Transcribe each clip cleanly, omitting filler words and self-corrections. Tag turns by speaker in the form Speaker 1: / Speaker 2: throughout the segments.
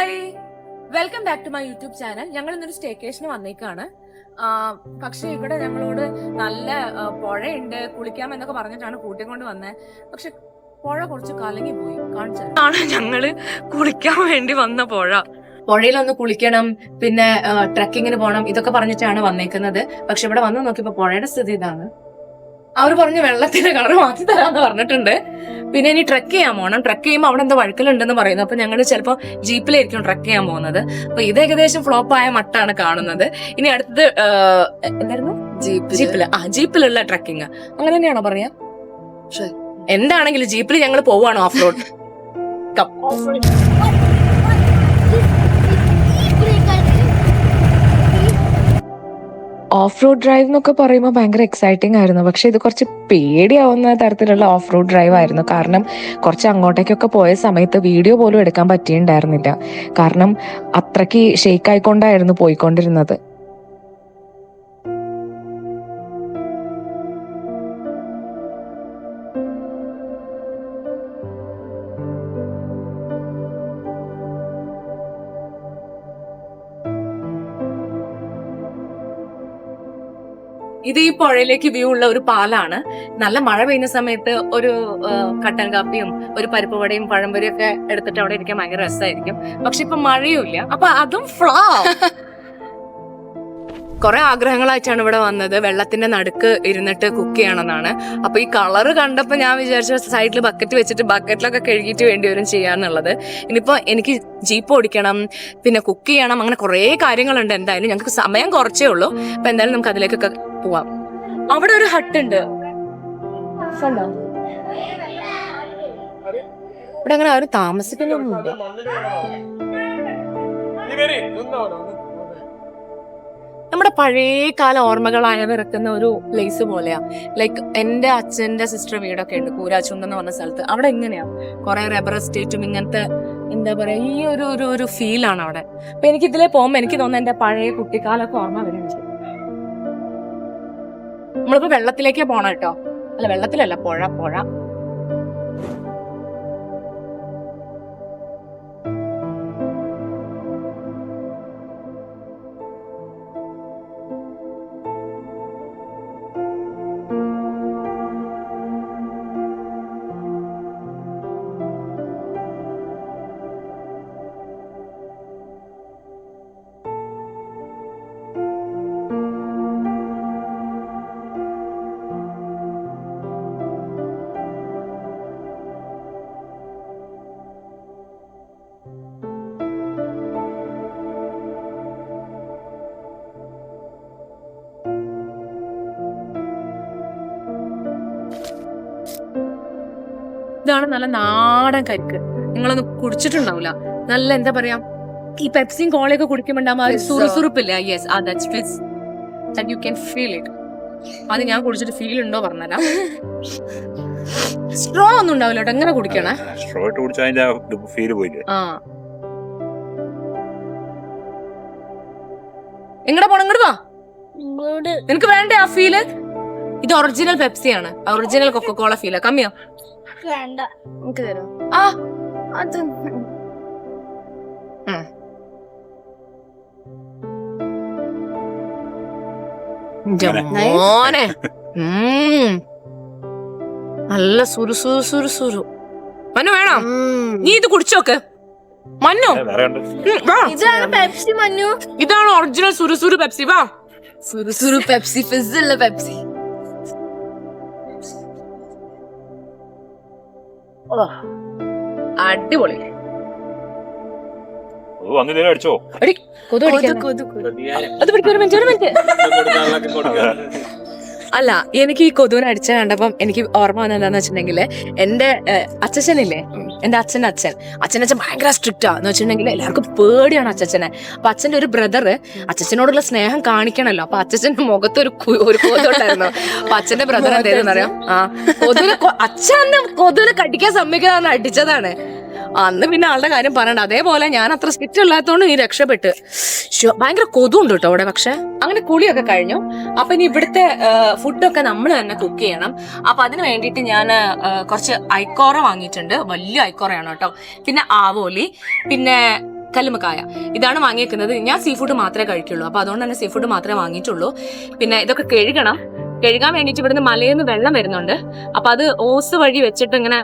Speaker 1: Hi, welcome back to my YouTube channel. ഞങ്ങൾ ഇന്നൊരു സ്റ്റേക്കേഷന് വന്നേക്കാണ്. പക്ഷെ ഇവിടെ ഞങ്ങളോട് നല്ല പുഴയുണ്ട്, കുളിക്കാമെന്നൊക്കെ പറഞ്ഞിട്ടാണ് കൂട്ടിക്കൊണ്ട് വന്നത്. പക്ഷെ പുഴ കുറച്ച് കലങ്ങി പോയി. കാണിച്ചാണ് ഞങ്ങള് കുളിക്കാൻ വേണ്ടി വന്ന പുഴ. പുഴയിലൊന്ന് കുളിക്കണം, പിന്നെ ട്രക്കിങ്ങിന് പോകണം, ഇതൊക്കെ പറഞ്ഞിട്ടാണ് വന്നേക്കുന്നത്. പക്ഷെ ഇവിടെ വന്ന് നോക്കിയപ്പോ പുഴയുടെ സ്ഥിതി ഇതാണ്. അവര് പറഞ്ഞു വെള്ളത്തിന്റെ കളർ മാറ്റി തരാന്ന് പറഞ്ഞിട്ടുണ്ട്. പിന്നെ ഇനി ട്രക്ക് ചെയ്യാൻ പോകണം. ട്രക്ക് ചെയ്യുമ്പോൾ അവിടെ എന്താ വഴുക്കലുണ്ടെന്ന് പറയുന്നു. അപ്പൊ ഞങ്ങൾ ചിലപ്പോൾ ജീപ്പിലായിരിക്കും ട്രക്ക് ചെയ്യാൻ പോകുന്നത്. അപ്പൊ ഇത് ഏകദേശം ഫ്ലോപ്പായ മട്ടാണ് കാണുന്നത്. ഇനി അടുത്തത് എന്തായിരുന്നു, ജീപ്പിലുള്ള ട്രക്കിങ്, അങ്ങനെ തന്നെയാണോ പറയാ? എന്താണെങ്കിലും ജീപ്പിൽ ഞങ്ങൾ പോവാണ് off road.
Speaker 2: Off road drive എന്നൊക്കെ പറയുമ്പോൾ ഭയങ്കര എക്സൈറ്റിംഗ് ആയിരുന്നു. പക്ഷെ ഇത് കുറച്ച് പേടിയാവുന്ന തരത്തിലുള്ള ഓഫ് റോഡ് ഡ്രൈവ് ആയിരുന്നു. കാരണം കുറച്ച് അങ്ങോട്ടേക്കൊക്കെ പോയ സമയത്ത് വീഡിയോ പോലും എടുക്കാൻ പറ്റിയിട്ടുണ്ടായിരുന്നില്ല. കാരണം അത്രയ്ക്ക് ഷെയ്ക്ക് ആയിക്കൊണ്ടായിരുന്നു പോയിക്കൊണ്ടിരുന്നത്.
Speaker 1: ഇത് ഈ പുഴയിലേക്ക് വ്യൂ ഉള്ള ഒരു പാലാണ്. നല്ല മഴ പെയ്യുന്ന സമയത്ത് ഒരു കട്ടൻ കാപ്പിയും ഒരു പരിപ്പ് വടയും പഴംപൊരിയും ഒക്കെ എടുത്തിട്ട് അവിടെ ഇരിക്കാൻ ഭയങ്കര രസമായിരിക്കും. പക്ഷെ ഇപ്പൊ മഴയുമില്ല, അപ്പൊ അതും കുറെ ആഗ്രഹങ്ങളായിട്ടാണ് ഇവിടെ വന്നത്. വെള്ളത്തിന്റെ നടുക്ക് ഇരുന്നിട്ട് കുക്ക് ചെയ്യണമെന്നാണ്. അപ്പൊ ഈ കളറ് കണ്ടപ്പോ ഞാൻ വിചാരിച്ച സൈഡിൽ ബക്കറ്റ് വെച്ചിട്ട് ബക്കറ്റിലൊക്കെ കഴുകിയിട്ട് വേണ്ടി വരും ചെയ്യാന്നുള്ളത്. ഇനിയിപ്പോ എനിക്ക് ജീപ്പ് ഓടിക്കണം, പിന്നെ കുക്ക് ചെയ്യണം, അങ്ങനെ കുറെ കാര്യങ്ങളുണ്ട്. എന്തായാലും ഞങ്ങൾക്ക് സമയം കുറച്ചേ ഉള്ളൂ. അപ്പൊ എന്തായാലും നമുക്ക് അതിലേക്കൊക്കെ പോവാം. അവിടെ ഒരു ഹട്ട് ഉണ്ട്, ഇവിടെ അങ്ങനെ ആരും താമസിക്കുന്നൊന്നുമില്ല. നമ്മുടെ പഴയകാല ഓർമ്മകളായ ഇറക്കുന്ന ഒരു പ്ലേസ് പോലെയാ. ലൈക്ക് എന്റെ അച്ഛന്റെ സിസ്റ്റർ വീടൊക്കെ ഉണ്ട് കൂരാച്ചുണ്ട് എന്ന് പറഞ്ഞ സ്ഥലത്ത്. അവിടെ എങ്ങനെയാ കുറെ റബ്ബർ എസ്റ്റേറ്റും ഇങ്ങനത്തെ എന്താ പറയാ, ഈ ഒരു ഫീലാണ് അവിടെ. അപ്പൊ എനിക്ക് ഇതിലെ പോകുമ്പോ എനിക്ക് തോന്നുന്നു എന്റെ പഴയ കുട്ടിക്കാലൊക്കെ ഓർമ്മ വരുന്നുണ്ട്. നമ്മളിപ്പോ വെള്ളത്തിലേക്കേ പോണം കേട്ടോ. അല്ല, വെള്ളത്തിലല്ല, പുഴ. ഇതാണ് നല്ല നാടൻ കരിക്ക്. നിങ്ങളൊന്നും കുടിച്ചിട്ടുണ്ടാവില്ല. നല്ല എന്താ പറയാ, ഈ പെപ്സിയും കോളയൊക്കെ കുടിക്കുമ്പോണ്ടാകുമ്പോ സുറുസുറുപ്പില്ല. Yes, that's fizz, that you can feel it. അത് ഞാൻ കുടിച്ചിട്ട് ഫീൽ ഉണ്ടോ പറഞ്ഞുതരാം. സ്ട്രോ ഒന്നും ഉണ്ടാവില്ല കേട്ടോ, എങ്ങനെ കുടിക്കണേ. എങ്ങടെ പോണം, ഇങ്ങോട്ട് വാ. നിനക്ക് വേണ്ടേ ആ ഫീല്? ഇത് ഒറിജിനൽ പെപ്സിയാണ്, ഒറിജിനൽ കൊക്കോകോള ഫീലാ. കമ്മിയോ വേണ്ട, എനിക്ക് തരോ? അത് മോനെ, നല്ല സുരു മന്നു വേണം. നീ ഇത് കുടിച്ചോക്ക് മന്നു. ഇതാണ് പെപ്സി മന്നു, ഇതാണ് ഒറിജിനൽ സുരു പെപ്സി. വാ, സുരു പെപ്സി, ഫിസ് ഉള്ള പെപ്സി. അടിപൊളി. അല്ല, എനിക്ക് ഈ കൊതുവിനെ അടിച്ച കണ്ടപ്പം എനിക്ക് ഓർമ്മ വന്നത് എന്താന്ന് വെച്ചിട്ടുണ്ടെങ്കിൽ, എന്റെ അച്ഛനില്ലേ, എന്റെ അച്ഛൻ ഭയങ്കര സ്ട്രിക്റ്റാ എന്ന് വെച്ചിട്ടുണ്ടെങ്കിൽ എല്ലാവർക്കും പേടിയാണ് അച്ഛനെ. അപ്പൊ അച്ഛന്റെ ഒരു ബ്രദർ അച്ഛനോടുള്ള സ്നേഹം കാണിക്കണല്ലോ. അപ്പൊ അച്ഛന്റെ മുഖത്ത് ഒരു കൊതുണ്ടായിരുന്നു. അപ്പൊ അച്ഛന്റെ ബ്രദർ എന്തായിരുന്നു അറിയാം, അച്ഛനെ കൊതുവിനെ കടിക്കാൻ സമ്മതിക്കാതെ അടിച്ചതാണ്. അന്ന് പിന്നെ ആളുടെ കാര്യം പറയണ്ട. അതേപോലെ ഞാൻ അത്ര സ്ട്രിക്റ്റ് ഇല്ലാത്തതുകൊണ്ട് നീ രക്ഷപ്പെട്ട്. ഭയങ്കര കൊതുണ്ട് കേട്ടോ അവിടെ. പക്ഷെ അങ്ങനെ കുളിയൊക്കെ കഴിഞ്ഞു. അപ്പൊ ഇനി ഇവിടുത്തെ ഫുഡൊക്കെ നമ്മൾ തന്നെ കുക്ക് ചെയ്യണം. അപ്പൊ അതിന് വേണ്ടിയിട്ട് ഞാൻ കുറച്ച് ഐക്കോറ വാങ്ങിയിട്ടുണ്ട്. വലിയ ഐക്കോറയാണ് കേട്ടോ. പിന്നെ ആവോലി, പിന്നെ കല്ലുമ്മക്കായ ഇതാണ് വാങ്ങിയേക്കുന്നത്. ഞാൻ സീ ഫുഡ് മാത്രമേ കഴിക്കുള്ളൂ, അപ്പൊ അതുകൊണ്ട് തന്നെ സീ ഫുഡ് മാത്രമേ വാങ്ങിയിട്ടുള്ളൂ. പിന്നെ ഇതൊക്കെ കഴുകാൻ വേണ്ടിയിട്ട് ഇവിടുന്ന് മലയിൽ നിന്ന് വെള്ളം വരുന്നുണ്ട്. അപ്പൊ അത് ഓസ് വഴി വെച്ചിട്ട് ഇങ്ങനെ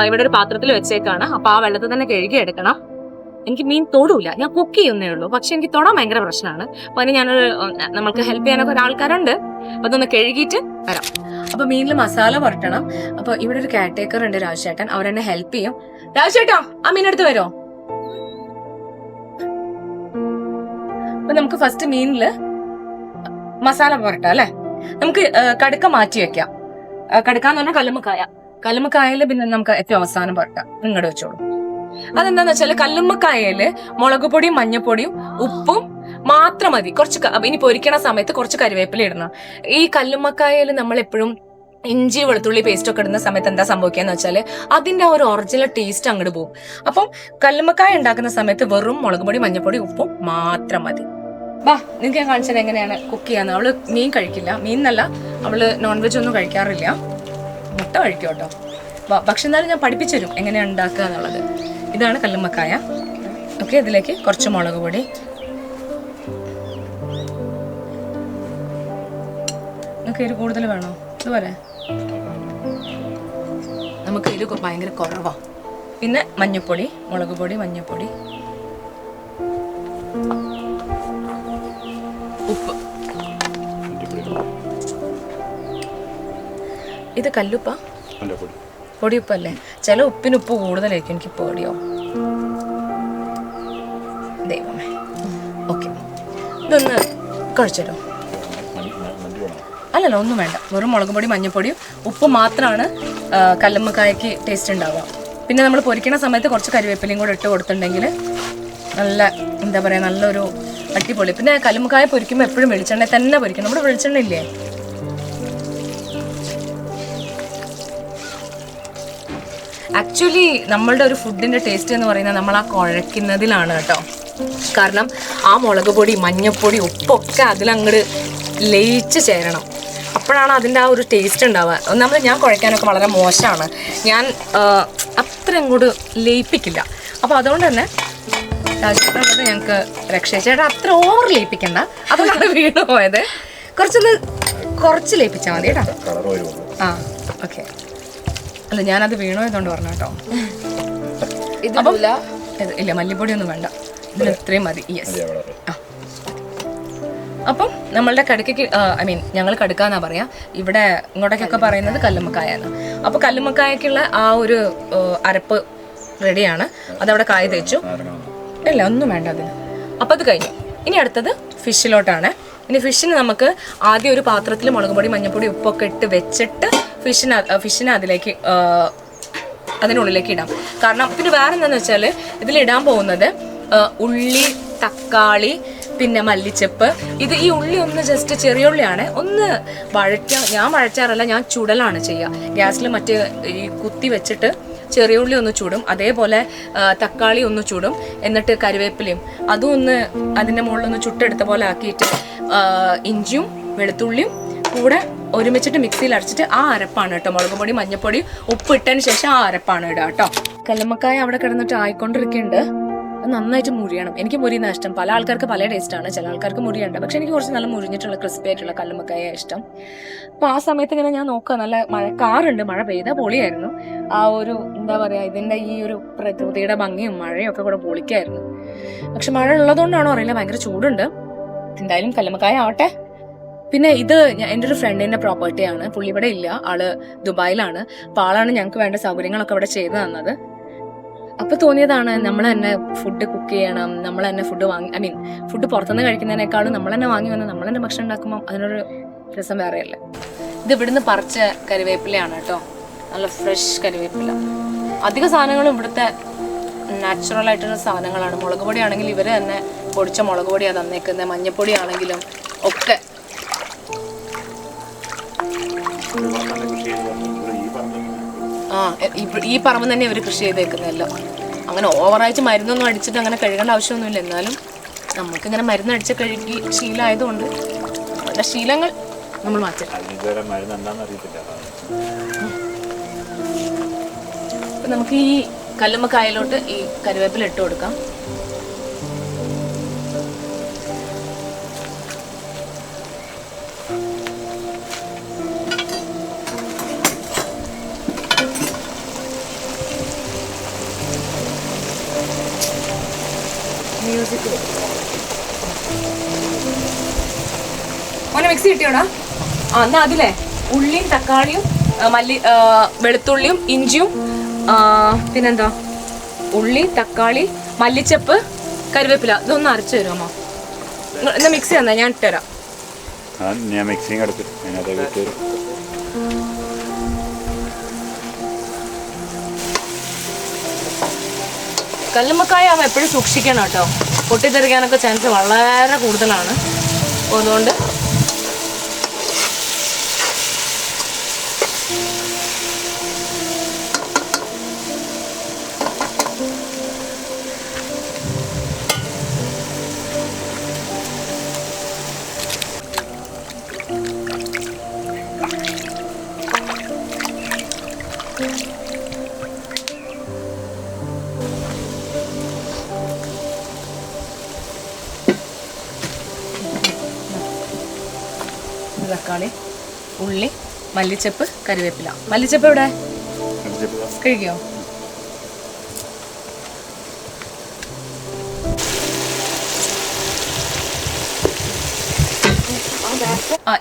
Speaker 1: ഇവിടെ ഒരു പാത്രത്തിൽ വെച്ചേക്കാണ്. അപ്പൊ ആ വെള്ളത്തിൽ തന്നെ കഴുകി എടുക്കണം. എനിക്ക് മീൻ തൊടൂല, ഞാൻ കുക്ക് ചെയ്യുന്നേ ഉള്ളൂ, പക്ഷെ എനിക്ക് തൊടാൻ ഭയങ്കര പ്രശ്നമാണ്. അപ്പൊ അതിന് നമ്മൾക്ക് ഹെൽപ്പ് ചെയ്യാനൊക്കെ ഒരാൾക്കാരുണ്ട്. അപ്പൊ അതൊന്ന് കഴുകിയിട്ട് വരാം. അപ്പൊ മീനിൽ മസാല പുരട്ടണം. അപ്പൊ ഇവിടെ ഒരു കെയർടേക്കർ ഉണ്ട്, രാജേട്ടൻ. അവരെന്നെ ഹെൽപ്പ് ചെയ്യും. രാജേട്ടാ, ആ മീനെടുത്ത് വരുമോ? അപ്പൊ നമുക്ക് ഫസ്റ്റ് മീനില് മസാല പുരട്ടാം അല്ലെ. നമുക്ക് കടുക്ക മാറ്റി വെക്കാം. കടുക്കാന്ന് പറഞ്ഞാൽ കല്ലുമ്മക്കായയില് പിന്നെ നമുക്ക് ഏറ്റവും അവസാനം പുരട്ടാം. ഇങ്ങോട്ട് വെച്ചോളൂ. അതെന്താന്ന് വെച്ചാല് കല്ലുമ്മക്കായയില് മുളക് പൊടിയും മഞ്ഞപ്പൊടിയും ഉപ്പും മാത്രം മതി. കുറച്ച് ഇനി പൊരിക്കണ സമയത്ത് കുറച്ച് കരിവേപ്പില ഇടണം. ഈ കല്ലുമ്മക്കായയിൽ നമ്മൾ എപ്പോഴും ഇഞ്ചി വെളുത്തുള്ളി പേസ്റ്റ് ഒക്കെ ഇടുന്ന സമയത്ത് എന്താ സംഭവിക്കാന്ന് വെച്ചാല് അതിന്റെ ഒരു ഒറിജിനൽ ടേസ്റ്റ് അങ്ങോട്ട് പോകും. അപ്പം കല്ലുമ്മക്കായ ഉണ്ടാക്കുന്ന സമയത്ത് വെറും മുളക് പൊടി മഞ്ഞപ്പൊടി ഉപ്പും മാത്രം മതി. ബാ, നിങ്ങൾക്ക് ഞാൻ കാണിച്ചത് എങ്ങനെയാണ് കുക്ക് ചെയ്യാന്ന്. അവള് മീൻ കഴിക്കില്ല, മീൻ എന്നല്ല, അവള് നോൺ വെജ് ഒന്നും കഴിക്കാറില്ല, മുട്ട കഴിക്കും കേട്ടോ. പക്ഷെ എന്നാലും ഞാൻ പഠിപ്പിച്ചു തരും എങ്ങനെയാണ് ഉണ്ടാക്കുക എന്നുള്ളത്. ഇതാണ് കല്ലുമ്മക്കായ. ഓക്കെ, ഇതിലേക്ക് കുറച്ച് മുളക് പൊടി, നിങ്ങൾക്ക് എരിവ് കൂടുതൽ വേണോ? ഇതുപോലെ നമുക്ക് ഇത് ഭയങ്കര കുറവാ. പിന്നെ മഞ്ഞപ്പൊടി, മുളക് പൊടി, മഞ്ഞപ്പൊടി, ഉപ്പ്. ഇത് കല്ലുപ്പ, പൊടിയുപ്പല്ലേ? ചില ഉപ്പിന് ഉപ്പ് കൂടുതലായിരിക്കും, എനിക്ക് പേടിയോ ദൈവമേ. ഓക്കെ, ഇതൊന്ന് കഴിച്ചിട്ടോ. അല്ലല്ല, ഒന്നും വേണ്ട, വെറും മുളക് പൊടി മഞ്ഞപ്പൊടിയും ഉപ്പ് മാത്രമാണ് കല്ലുമ്മക്കായക്ക് ടേസ്റ്റ് ഉണ്ടാവുക. പിന്നെ നമ്മൾ പൊരിക്കണ സമയത്ത് കുറച്ച് കരിവേപ്പിലയും കൂടെ ഇട്ട് കൊടുത്തിട്ടുണ്ടെങ്കിൽ നല്ല എന്താ പറയുക, നല്ലൊരു അടിപൊളി. പിന്നെ കല്ലുമ്മക്കായ പൊരിക്കുമ്പോൾ എപ്പോഴും വെളിച്ചെണ്ണ തന്നെ പൊരിക്കണം. നമ്മുടെ വെളിച്ചെണ്ണ ഇല്ലേ, ആക്ച്വലി നമ്മളുടെ ഒരു ഫുഡിന്റെ ടേസ്റ്റ് എന്ന് പറയുന്നത് നമ്മൾ ആ കുഴയ്ക്കുന്നതിലാണ് കേട്ടോ. കാരണം ആ മുളക് പൊടി മഞ്ഞപ്പൊടി ഉപ്പൊക്കെ അതിലങ്ങോട്ട് ലയിച്ച് ചേരണം. അപ്പോഴാണ് അതിൻ്റെ ആ ഒരു ടേസ്റ്റ് ഉണ്ടാവുക. ഒന്നാമത് ഞാൻ കുഴയ്ക്കാനൊക്കെ വളരെ മോശമാണ്, ഞാൻ അത്ര അങ്ങോട്ട് ലയിപ്പിക്കില്ല. അപ്പോൾ അതുകൊണ്ട് തന്നെ രാജേട്ടനുള്ളത് ഞങ്ങൾക്ക് രക്ഷേച്ചേട്ടാ അത്ര ഓവർ ലയിപ്പിക്കണ്ട, അതുകൊണ്ടാണ് വീണ് പോയത്. കുറച്ച് ലയിപ്പിച്ചാൽ മതി കേട്ടോ. ആ ഓക്കെ, അല്ല ഞാനത് വീണോ ഇതുകൊണ്ട് പറഞ്ഞു കേട്ടോ. ഇല്ല, മല്ലിപ്പൊടി ഒന്നും വേണ്ട, ഇതിൽ ഇത്രയും മതി. യെസ്. ആ, അപ്പം നമ്മളുടെ കടുക്കയ്ക്ക് ഞങ്ങൾ കടുക്കാന്നാ പറയാ, ഇവിടെ ഇങ്ങോട്ടേക്കൊക്കെ പറയുന്നത് കല്ലുമ്മക്കായാണ്. അപ്പോൾ കല്ലുമ്മക്കായക്കുള്ള ആ ഒരു അരപ്പ് റെഡിയാണ്. അതവിടെ കായ തേച്ചു. ഇല്ല, ഒന്നും വേണ്ട അതിന്. അപ്പം അത് കഴിഞ്ഞു. ഇനി അടുത്തത് ഫിഷിലോട്ടാണ്. ഇനി ഫിഷിന് നമുക്ക് ആദ്യം ഒരു പാത്രത്തിൽ മുളക് പൊടി മഞ്ഞപ്പൊടി ഉപ്പൊക്കെ ഇട്ട് വെച്ചിട്ട് ഫിഷിനെ അതിനുള്ളിലേക്ക് ഇടാം. കാരണം പിന്നെ വേറെ എന്താണെന്ന് വെച്ചാൽ ഇതിലിടാൻ പോകുന്നത് ഉള്ളി, തക്കാളി, പിന്നെ മല്ലിച്ചപ്പ്. ഈ ഉള്ളി ഒന്ന് ജസ്റ്റ് ചെറിയ ഉള്ളിയാണ്, ഒന്ന് ഞാൻ വഴറ്റാറല്ല, ഞാൻ ചുടലാണ് ചെയ്യുക. ഗ്യാസിൽ ഈ കുത്തി വെച്ചിട്ട് ചെറിയ ഉള്ളി ഒന്ന് ചൂടും, അതേപോലെ തക്കാളി ഒന്ന് ചൂടും, എന്നിട്ട് കറിവേപ്പിലയും അതും ഒന്ന് അതിൻ്റെ മുകളിലൊന്ന് ചുട്ടെടുത്ത പോലെ ആക്കിയിട്ട് ഇഞ്ചിയും വെളുത്തുള്ളിയും കൂടെ ഒരുമിച്ചിട്ട് മിക്സിയിൽ അരച്ചിട്ട് ആ അരപ്പാണ് കേട്ടോ. മുളക് പൊടി മഞ്ഞപ്പൊടി ഉപ്പ് ഇട്ടതിന് ശേഷം ആ അരപ്പാണ് ഇടുക കേട്ടോ. കല്ലുമ്മക്കായ അവിടെ കിടന്നിട്ട് ആയിക്കൊണ്ടിരിക്കുന്നുണ്ട്. അത് നന്നായിട്ട് മുരിയണം. എനിക്ക് മുരിയുന്ന ഇഷ്ടം. പല ആൾക്കാർക്ക് പല ടേസ്റ്റാണ്, ചില ആൾക്കാർക്ക് മുരിയുണ്ട്. പക്ഷെ എനിക്ക് കുറച്ച് നല്ല മുരിഞ്ഞിട്ടുള്ള ക്രിസ്പി ആയിട്ടുള്ള കല്ലുമ്മക്കായ ഇഷ്ടം. അപ്പോൾ ആ സമയത്ത് ഇങ്ങനെ ഞാൻ നോക്കുക, നല്ല മഴക്കാറുണ്ട്, മഴ പെയ്താൽ പൊളിയായിരുന്നു. ആ ഒരു എന്താ പറയുക, ഇതിൻ്റെ ഈ ഒരു പ്രകൃതിയുടെ ഭംഗിയും മഴയും ഒക്കെ കൂടെ പൊളിക്കായിരുന്നു. പക്ഷെ മഴ ഉള്ളതുകൊണ്ടാണോ അറിയില്ല, ഭയങ്കര ചൂടുണ്ട്. എന്തായാലും കല്ലുമ്മക്കായ ആവട്ടെ. പിന്നെ ഇത് എൻ്റെ ഒരു ഫ്രണ്ടിൻ്റെ പ്രോപ്പർട്ടിയാണ്. പുള്ളി ഇവിടെ ഇല്ല, ആള് ദുബായിലാണ്. അപ്പോൾ ആളാണ് ഞങ്ങൾക്ക് വേണ്ട സൗകര്യങ്ങളൊക്കെ ഇവിടെ ചെയ്തു തന്നത്. അപ്പോൾ തോന്നിയതാണ് നമ്മൾ തന്നെ ഫുഡ് കുക്ക് ചെയ്യണം, നമ്മൾ തന്നെ ഫുഡ് ഫുഡ് പുറത്തുനിന്ന് കഴിക്കുന്നതിനേക്കാളും നമ്മൾ തന്നെ വാങ്ങി വന്ന് നമ്മൾ തന്നെ ഭക്ഷണം ഉണ്ടാക്കുമ്പോൾ അതിനൊരു രസം വേറെയല്ല. ഇത് ഇവിടുന്ന് പറിച്ച കറിവേപ്പിലയാണ് കേട്ടോ, നല്ല ഫ്രഷ് കറിവേപ്പില. അധിക സാധനങ്ങളും ഇവിടുത്തെ നാച്ചുറൽ ആയിട്ടുള്ള സാധനങ്ങളാണ്. മുളക് പൊടി ആണെങ്കിൽ ഇവർ തന്നെ പൊടിച്ച മുളക് പൊടിയാണ് തന്നേക്കുന്നത്, മഞ്ഞപ്പൊടി ആണെങ്കിലും ഒക്കെ. ഈ പറമ്പ് തന്നെ ഇവർ കൃഷി ചെയ്തേക്കുന്നതല്ലോ. അങ്ങനെ ഓവറായിട്ട് മരുന്നൊന്നും അടിച്ചിട്ട് അങ്ങനെ കഴുകേണ്ട ആവശ്യമൊന്നുമില്ല. എന്നാലും നമുക്കിങ്ങനെ മരുന്നടിച്ച് കഴുകി ശീലമായതുകൊണ്ട് നമ്മളുടെ ശീലങ്ങൾ നമ്മൾ മാറ്റാം. അപ്പം നമുക്ക് ഈ കല്ലുമ്മക്കായയിലോട്ട് ഈ കറിവേപ്പില ഇട്ട് കൊടുക്കാം. മ്യൂസിക് മോനെ മിക്സി കിട്ടിയോടാ? ആ എന്നാ അതിലെ ഉള്ളിയും തക്കാളിയും വെളുത്തുള്ളിയും ഇഞ്ചിയും പിന്നെന്താ ഉള്ളി തക്കാളി മല്ലിച്ചപ്പ് കറിവേപ്പില ഇതൊന്ന് അരച്ചു തരുമോ? എന്നാ മിക്സി തന്നാ ഞാൻ ഇട്ടുതരാം.
Speaker 3: ഞാൻ മിക്സിങ് എടുത്ത് അതിനകത്ത്
Speaker 1: കല്ലുമ്മക്കായ ആവുമ്പോൾ എപ്പോഴും സൂക്ഷിക്കണം കേട്ടോ, പൊട്ടിത്തെറിക്കാനൊക്കെ ചാൻസ് വളരെ കൂടുതലാണ്. അപ്പോൾ അതുകൊണ്ട് തക്കാളി ഉള്ളി മല്ലിച്ചപ്പ് കറിവേപ്പില. മല്ലിച്ചപ്പ് എവിടെ കഴിക്കോ?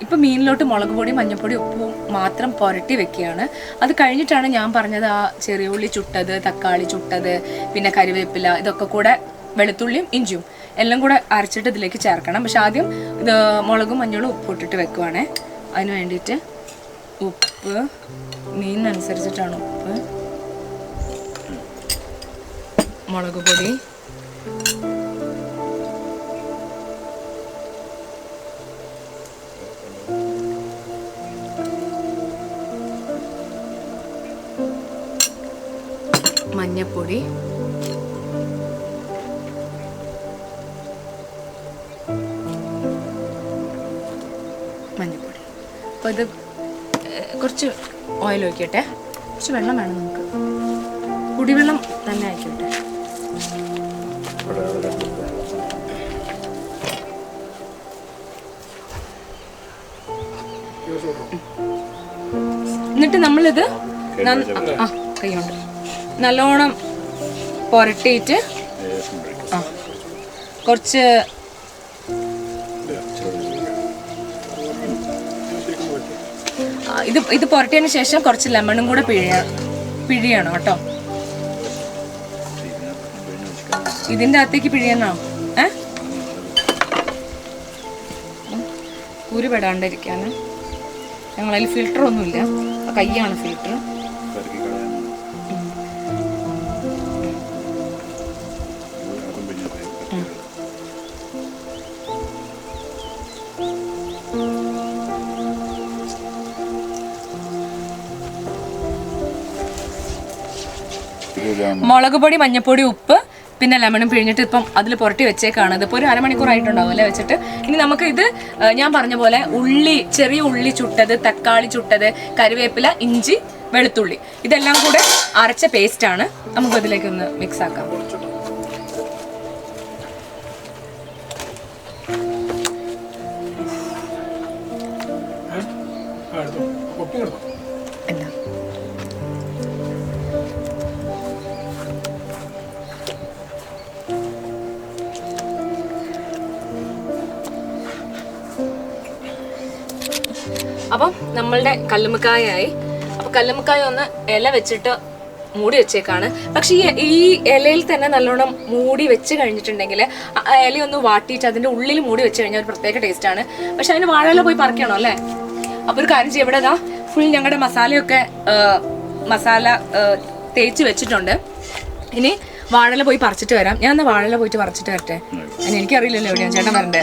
Speaker 1: ഇപ്പൊ മീനിലോട്ട് മുളക് പൊടി മഞ്ഞൾപ്പൊടി ഉപ്പും മാത്രം പുരട്ടി വെക്കുകയാണ്. അത് കഴിഞ്ഞിട്ടാണ് ഞാൻ പറഞ്ഞത് ആ ചെറിയ ഉള്ളി ചുട്ടത് തക്കാളി ചുട്ടത് പിന്നെ കറിവേപ്പില ഇതൊക്കെ കൂടെ വെളുത്തുള്ളിയും ഇഞ്ചിയും എല്ലാം കൂടെ അരച്ചിട്ട് ഇതിലേക്ക് ചേർക്കണം. പക്ഷെ ആദ്യം ഇത് മുളകും മഞ്ഞളും ഉപ്പ് ഇട്ടിട്ട് വെക്കുവാണേ. അതിന് വേണ്ടിയിട്ട് ഉപ്പ് മീനിനനുസരിച്ചിട്ടാണ് ഉപ്പ്, മുളക് പൊടി മഞ്ഞപ്പൊടി മഞ്ഞപ്പൊടി. അപ്പോൾ ഇത് കുറച്ച് ഓയിൽ ഒഴിക്കട്ടെ, കുറച്ച് വെള്ളം വേണം നമുക്ക്, കുടിവെള്ളം തന്നെ ആയിക്കോട്ടെ. എന്നിട്ട് നമ്മളിത് കൈകൊണ്ട് നല്ലോണം പുരട്ടിയിട്ട് കുറച്ച് ഇത് പുരട്ടിയതിന് ശേഷം കുറച്ച് ലെമണും കൂടെ പിഴിയണം കേട്ടോ. ഇതിൻ്റെ അകത്തേക്ക് പിഴിയണോ? കുരു പെടാണ്ടിരിക്കാൻ ഞങ്ങളതിൽ ഫിൽറ്ററൊന്നുമില്ല, കയ്യാണ് ഫിൽറ്റർ. മുളക് പൊടി മഞ്ഞപ്പൊടി ഉപ്പ് പിന്നെ ലെമണും പിഴിഞ്ഞിട്ട് ഇപ്പം അതിൽ പുരട്ടി വെച്ചേക്കാണ്. ഇതിപ്പോൾ ഒരു അരമണിക്കൂറായിട്ടുണ്ടാവും അല്ലേ വെച്ചിട്ട്. ഇനി നമുക്ക് ഇത് ഞാൻ പറഞ്ഞ പോലെ ചെറിയ ഉള്ളി ചുട്ടത് തക്കാളി ചുട്ടത് കറിവേപ്പില ഇഞ്ചി വെളുത്തുള്ളി ഇതെല്ലാം കൂടെ അരച്ച പേസ്റ്റാണ്. നമുക്ക് ഇതിലേക്ക് ഒന്ന് മിക്സ് ആക്കാം. എന്താ അപ്പം നമ്മളുടെ കല്ലുമ്മക്കായായി. അപ്പൊ കല്ലുമ്മക്കായ ഒന്ന് ഇല വെച്ചിട്ട് മൂടി വെച്ചേക്കാണ്. പക്ഷെ ഈ ഇലയിൽ തന്നെ നല്ലോണം മൂടി വെച്ച് കഴിഞ്ഞിട്ടുണ്ടെങ്കിൽ ഇല ഒന്ന് വാട്ടിയിട്ട് അതിന്റെ ഉള്ളിൽ മൂടി വെച്ച് കഴിഞ്ഞാൽ ഒരു പ്രത്യേക ടേസ്റ്റ് ആണ്. പക്ഷെ അതിന് വാഴയില പോയി പറിക്കണോ അല്ലേ? അപ്പൊ ഒരു കാര്യം ചെയ്യും, ഇവിടെ ഇതാ ഫുൾ ഞങ്ങളുടെ മസാല തേച്ച് വെച്ചിട്ടുണ്ട്. ഇനി വാഴയില പോയി പറിച്ചിട്ട് വരാം. ഞാൻ എന്നാ വാഴയില പോയിട്ട് പറിച്ചിട്ട് വരട്ടെ. എനിക്കറിയില്ലല്ലോ എവിടെയാണ് ചേട്ടൻ വരണ്ടേ.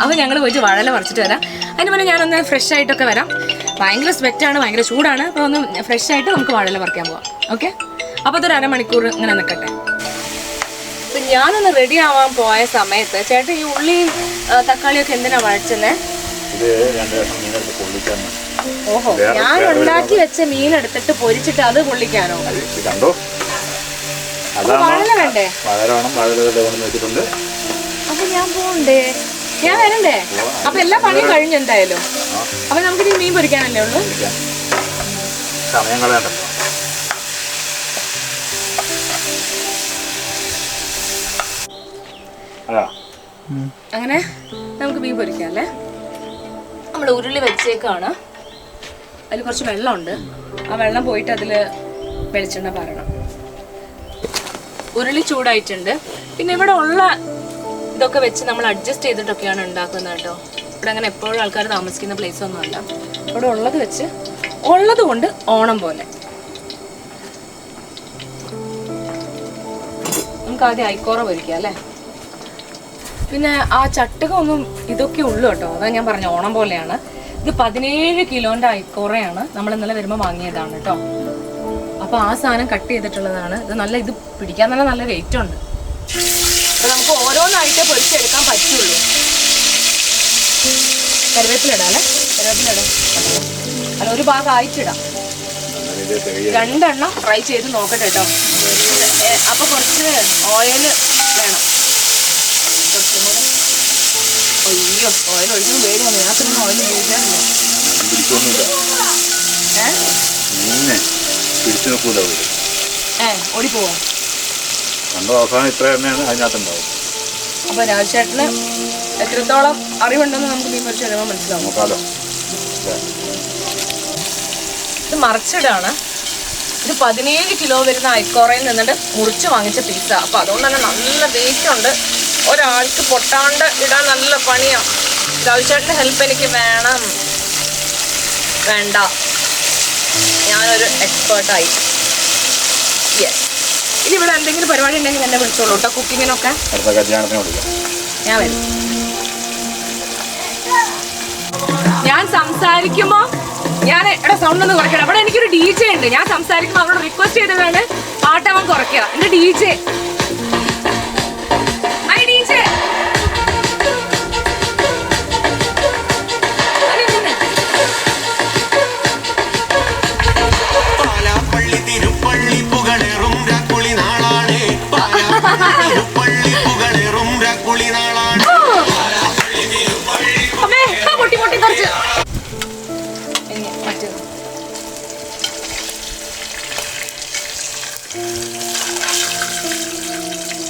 Speaker 1: അപ്പോൾ ഞങ്ങൾ പോയിട്ട് വാഴയില പറിച്ചിട്ട് വരാം. അതിന് പോലെ ഞാനൊന്ന് ഫ്രഷ് ആയിട്ടൊക്കെ വരാം. ഭയങ്കര സ്വെറ്റാണ്, ഭയങ്കര ചൂടാണ്. അപ്പോൾ ഒന്ന് ഫ്രഷ് ആയിട്ട് നമുക്ക് വാഴയില പറിക്കാൻ പോവാം. ഓക്കെ, അപ്പോൾ അതൊരു അരമണിക്കൂർ ഇങ്ങനെ നിൽക്കട്ടെ. അപ്പം ഞാനൊന്ന് റെഡി ആവാൻ പോയ സമയത്ത് ചേട്ടൻ ഈ ഉള്ളിയും തക്കാളിയൊക്കെ എന്തിനാ വഴച്ചെന്നേ? ഓഹോ, ഞാൻ ഉണ്ടാക്കി വെച്ച മീൻ എടുത്തിട്ട് പൊരിച്ചിട്ട് അത് പൊള്ളിക്കാനോ? വാഴ വേണ്ടേ?
Speaker 3: വാഴ വേണം. വാഴ കൊണ്ടുവന്ന് വെച്ചിട്ടുണ്ട്.
Speaker 1: അപ്പൊ ഞാൻ പോണ്ടേ? ഞാൻ വരണ്ടേ? അപ്പൊ എല്ലാ പണിയും കഴിഞ്ഞു എന്തായാലും. അപ്പൊ നമുക്ക് ഇനി മീൻ പൊരിക്കാനല്ലേ ഉള്ളൂ.
Speaker 3: സമയം കളയണ്ട.
Speaker 1: അങ്ങനെ നമുക്ക് മീൻ പൊരിക്കാം അല്ലേ. നമ്മൾ ഉരുളി വെച്ചേക്കാണ്. അതിൽ കുറച്ച് വെള്ളമുണ്ട്. ആ വെള്ളം പോയിട്ട് അതിൽ വെളിച്ചെണ്ണ പാരണം. ഉരുളി ചൂടായിട്ടുണ്ട്. പിന്നെ ഇവിടെ ഉള്ള ഇതൊക്കെ വെച്ച് നമ്മൾ അഡ്ജസ്റ്റ് ചെയ്തിട്ടൊക്കെയാണ് ഉണ്ടാക്കുന്നത് കേട്ടോ. ഇവിടെ അങ്ങനെ എപ്പോഴും ആൾക്കാർ താമസിക്കുന്ന പ്ലേസ് ഒന്നുമല്ല. ഇവിടെ ഉള്ളത് വെച്ച് ഉള്ളത് കൊണ്ട് ഓണം പോലെ. നമുക്ക് ആദ്യം ഐക്കോറ പൊരിക്കാം അല്ലേ. പിന്നെ ആ ചട്ടുകം ഒന്നും ഇതൊക്കെ ഉള്ളു കേട്ടോ. അതാ ഞാൻ പറഞ്ഞ ഓണം പോലെയാണ്. ഇത് 17 കിലോന്റെ ഐക്കോറയാണ്. നമ്മൾ ഇന്നലെ വരുമ്പോൾ വാങ്ങിയതാണ് കേട്ടോ. അപ്പൊ ആ സാധനം കട്ട് ചെയ്തിട്ടുള്ളതാണ്. ഇത് നല്ല ഇത് പിടിക്കാൻ തന്നെ നല്ല വെയിറ്റ് ഉണ്ട്. അപ്പൊ നമുക്ക് ഓരോന്നായിട്ട് പൊരിച്ചെടുക്കാൻ പറ്റുള്ളൂ. കറിവേപ്പിലിടാം അല്ലേ. കറിവേപ്പിലിടാം. അല്ല, ഒരു ഭാഗം ആയിട്ടിടാം. 2 എണ്ണം ഫ്രൈ ചെയ്ത് നോക്കട്ടെ കേട്ടോ. അപ്പൊ കുറച്ച് ഓയിൽ വേണം. അയ്യോ, ഓയിൽ ഒഴിക്കുമ്പോൾ പേടി വന്നു. ഞാൻ പിന്നെ ഓയിൽ ഉപയോഗിക്കാറില്ല. ഓടിപ്പോവോ?
Speaker 3: അവസാനം ഇത്ര എണ്ണയാണ് അതിനകത്തുണ്ടാവും.
Speaker 1: അപ്പൊ രാജേട്ടന് എത്രത്തോളം അറിവുണ്ടെന്ന് നമുക്ക് മീൻ പൊരിച്ച് കഴിയുമ്പോൾ മനസ്സിലാവും. ഇത് മറിച്ചിടാണ്. ഇത് 17 കിലോ വരുന്ന ഐക്കോറയിൽ നിന്നിട്ട് മുറിച്ച് വാങ്ങിച്ച പിസ്സ. അപ്പൊ അതുകൊണ്ട് തന്നെ നല്ല വെയിറ്റ് ഉണ്ട്. ഒരാൾക്ക് പൊട്ടാണ്ട് ഇടാൻ നല്ല പണിയാണ്. രാജേട്ടൻ്റെ ഹെൽപ്പ് എനിക്ക് വേണം. വേണ്ട, ഞാനൊരു എക്സ്പേർട്ടായി. യെസ്. ഇനി ഇവിടെ എന്തെങ്കിലും പരിപാടി ഉണ്ടെങ്കിൽ എന്നെ വിളിച്ചോളൂ കേട്ടോ. കുക്കിങ്ങിനൊക്കെ ഞാൻ വരും. ഞാൻ സംസാരിക്കുമ്പോ എടാ സൗണ്ട് ഒന്ന് കുറയ്ക്കണം. അവിടെ എനിക്കൊരു DJ ഉണ്ട്. ഞാൻ സംസാരിക്കുമ്പോൾ അവരോട് റിക്വസ്റ്റ് ചെയ്തതാണ് പാട്ടവൻ കുറയ്ക്കുക. എന്റെ DJ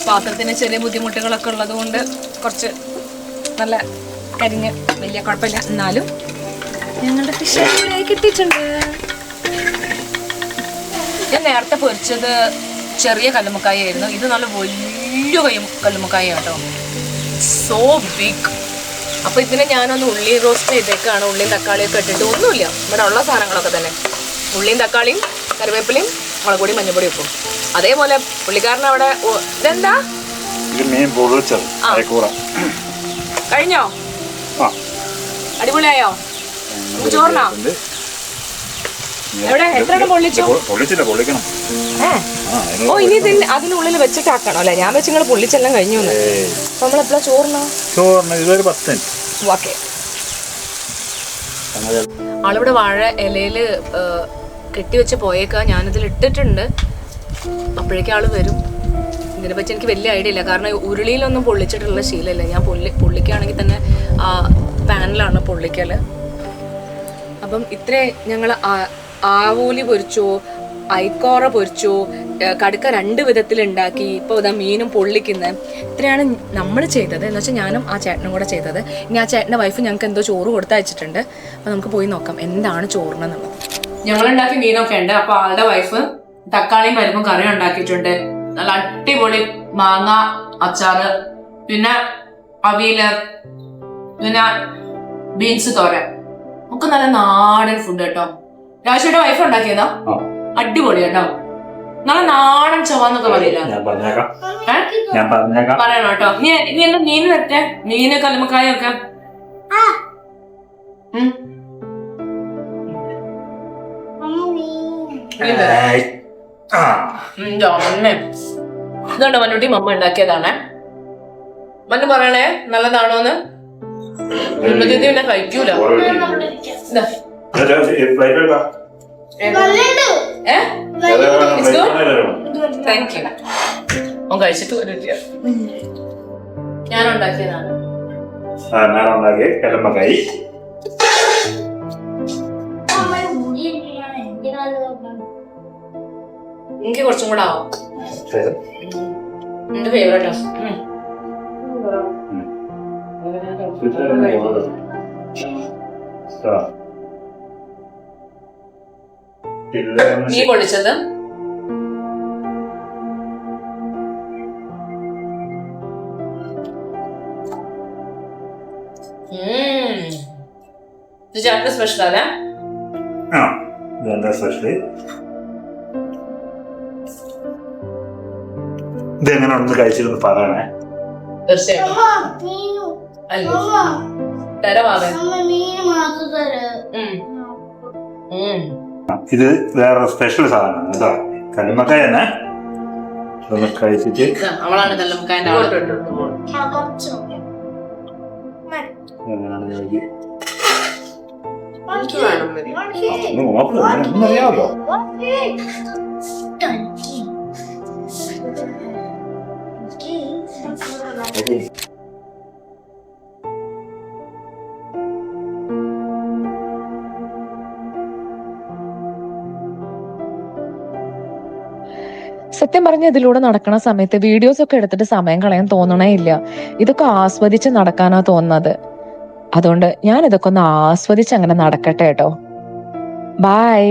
Speaker 1: പാത്രത്തിന് ചെറിയ ബുദ്ധിമുട്ടുകളൊക്കെ ഉള്ളത് കൊണ്ട് കുറച്ച് നല്ല കരിഞ്ഞ് വലിയ കുഴപ്പമില്ല. എന്നാലും ഞങ്ങളുടെ ഫിഷ് കിട്ടിയിട്ടുണ്ട്. ഞാൻ നേരത്തെ പൊരിച്ചത് ചെറിയ കല്ലുമ്മക്കായ ആയിരുന്നു. ഇത് നല്ല വലിയ കല്ലുമ്മക്കായ കേട്ടോ. So big. അപ്പൊ ഇതിനെ ഞാനൊന്ന് ഉള്ളി റോസ്റ്റ് ചെയ്തേക്കാണ്. ഉള്ളിയും തക്കാളിയൊക്കെ ഇട്ടിട്ട്. ഒന്നുമില്ല, ഇവിടെ ഉള്ള സാധനങ്ങളൊക്കെ തന്നെ. ഉള്ളിയും തക്കാളിയും കറിവേപ്പിലയും മുളക് പൊടി മഞ്ഞപ്പൊടി വെക്കും. അതേപോലെ പുള്ളിക്കാരൻ അവിടെ ഇതെന്താ കഴിഞ്ഞോ? അടിപൊളിയായോ? ചോറിനോ? എവിടെ എത്ര പൊള്ളിച്ചോ? ഓ, ഇനി അതിനുള്ളിൽ വെച്ചിട്ടാക്കണോ അല്ലെ? ഞാൻ വെച്ച് നിങ്ങൾ പൊള്ളിച്ചെല്ലാം കഴിഞ്ഞു. അപ്പൊ നമ്മളെപ്പോഴാ ചോറിനോ? ഓക്കെ. ആളിവിടെ വാഴ ഇലയില് കെട്ടിവെച്ച് പോയേക്കാ. ഞാനിതിൽ ഇട്ടിട്ടുണ്ട്. അപ്പോഴേക്കും ആള് വരും. ഇതിനെപ്പറ്റി എനിക്ക് വലിയ ഐഡിയ ഇല്ല. കാരണം ഉരുളിയിലൊന്നും പൊള്ളിച്ചിട്ടുള്ള ശീലമില്ല. ഞാൻ പൊള്ളിക്കുകയാണെങ്കിൽ തന്നെ പാനിലാണ് പൊള്ളിക്കല്. അപ്പം ഇത്രേ ഞങ്ങൾ ആവോലി പൊരിച്ചു, ഐക്കോറ പൊരിച്ചു, കടുക്ക 2 വിധത്തിലുണ്ടാക്കി. ഇപ്പോൾ ഇതാ മീനും പൊള്ളിക്കുന്നത്. ഇത്രയാണ് നമ്മൾ ചെയ്തത്. എന്ന് വെച്ചാൽ ഞാനും ആ ചേട്ടനും കൂടെ ചെയ്തത്. ഇനി ആ ചേട്ടൻ്റെ വൈഫ് ഞങ്ങൾക്ക് എന്തോ ചോറ് കൊടുത്തയച്ചിട്ടുണ്ട്. അപ്പം നമുക്ക് പോയി നോക്കാം എന്താണ് ചോറിനെന്നുള്ളത്. ഞങ്ങളുണ്ടാക്കിയ മീനൊക്കെ ഉണ്ട്. അപ്പോൾ ആളുടെ വൈഫ് തക്കാളിയും പരിപ്പും കറി ഉണ്ടാക്കിയിട്ടുണ്ട്. നല്ല അടിപൊളി മാങ്ങ അച്ചാറ്, പിന്നെ അവിയല്, പിന്നെ ബീൻസ് തോരൻ ഒക്കെ നല്ല നാടൻ ഫുഡ് കേട്ടോ. രാജയുടെ വൈഫ് ഉണ്ടാക്കിയതാ. അടിപൊളി കേട്ടോ. നല്ല നാടൻ ചൊവ്വാന്നൊക്കെ പറയില്ല. പറയണം കേട്ടോ. നീ എന്റെ മീൻ തരട്ടെ. മീന് കല്ലുമ്മക്കായ ഒക്കെ ഇതുകൊണ്ട് മന്നുട്ടി മമ്മ ഉണ്ടാക്കിയതാണ്. മന്നു പറയണേ നല്ലതാണോന്ന്. പിന്നെ കഴിക്കൂല. Thank you. അവൻ കഴിച്ചിട്ട് വരില്ല. ഞാൻ ഉണ്ടാക്കിയതാണ്.
Speaker 3: ഞാൻ ഉണ്ടാക്കിയ കലമ്പക്കായി.
Speaker 1: എനിക്ക് കുറച്ചും കൂടെ ആവും. എന്റെ ഫേവറേറ്റാ. നീ പൊളിച്ചത് ചേട്ടന് സ്പെഷ്യൽ അല്ലേ?
Speaker 3: ഇതെങ്ങനെ ഒന്ന് കഴിച്ചിരുന്നു പറയണേ.
Speaker 1: തീർച്ചയായിട്ടും തരവാതെ.
Speaker 3: ഇത് വേറെ സ്പെഷ്യൽ സാധനമാണ് കേട്ടോ. കല്ലുമ്മക്കായ തന്നെ ഒന്ന് കഴിച്ചിട്ട്
Speaker 1: അവളാണ് കല്ലുമ്മക്കായന്റെ ആള്.
Speaker 3: അറിയാമല്ലോ.
Speaker 2: സത്യം പറഞ്ഞ ഇതിലൂടെ നടക്കുന്ന സമയത്ത് വീഡിയോസ് ഒക്കെ എടുത്തിട്ട് സമയം കളയാൻ തോന്നണേ ഇല്ല. ഇതൊക്കെ ആസ്വദിച്ച് നടക്കാനാ തോന്നുന്നത്. അതുകൊണ്ട് ഞാൻ ഇതൊക്കെ ഒന്ന് ആസ്വദിച്ച് അങ്ങനെ നടക്കട്ടെ കേട്ടോ. ബൈ.